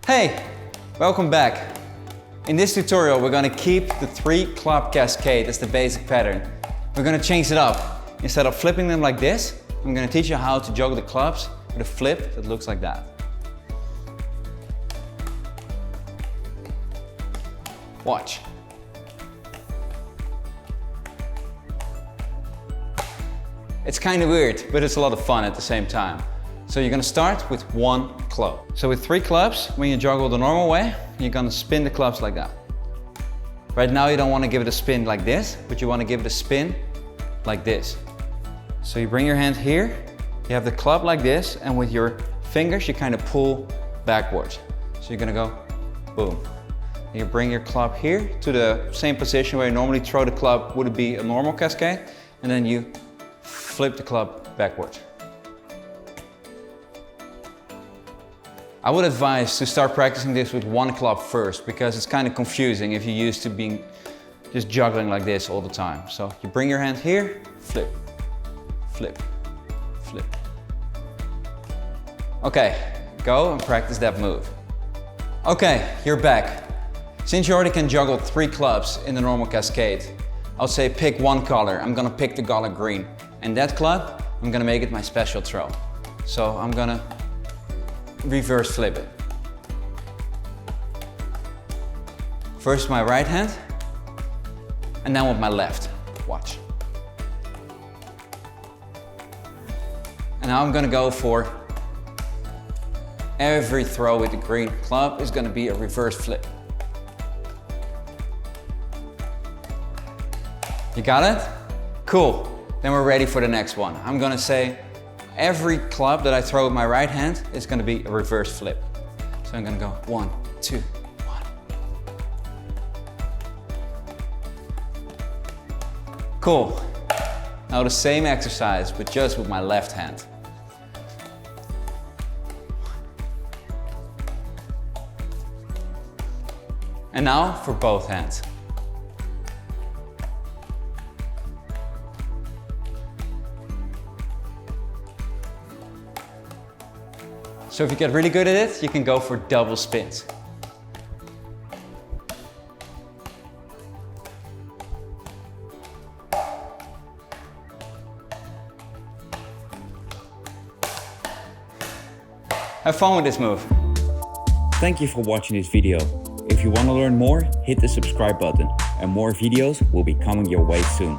Hey, welcome back. In this tutorial, we're gonna keep the 3-club cascade as the basic pattern. We're gonna change it up. Instead of flipping them like this, I'm gonna teach you how to juggle the clubs with a flip that looks like that. Watch. It's kind of weird, but it's a lot of fun at the same time. So you're gonna start with 1 club. So with 3 clubs, when you juggle the normal way, you're gonna spin the clubs like that. Right now you don't wanna give it a spin like this, but you wanna give it a spin like this. So you bring your hand here, you have the club like this, and with your fingers you kind of pull backwards. So you're gonna go boom. And you bring your club here to the same position where you normally throw the club, would it be a normal cascade, and then you flip the club backwards. I would advise to start practicing this with 1 club first, because it's kind of confusing if you're used to being just juggling like this all the time. So you bring your hand here, flip, flip, flip. Okay, go and practice that move. Okay, you're back. Since you already can juggle 3 clubs in the normal cascade, I'll say pick 1 color. I'm gonna pick the color green. And that club, I'm gonna make it my special throw. So I'm gonna reverse flip it. First with my right hand, and then with my left. Watch. And now I'm gonna go for every throw with the green club is gonna be a reverse flip. You got it? Cool. Then we're ready for the next one. I'm gonna say every club that I throw with my right hand is gonna be a reverse flip. So I'm gonna go 1, 2, 1. Cool. Now the same exercise, but just with my left hand. And now for both hands. So if you get really good at it, you can go for double spins. Have fun with this move. Thank you for watching this video. If you want to learn more, hit the subscribe button and more videos will be coming your way soon.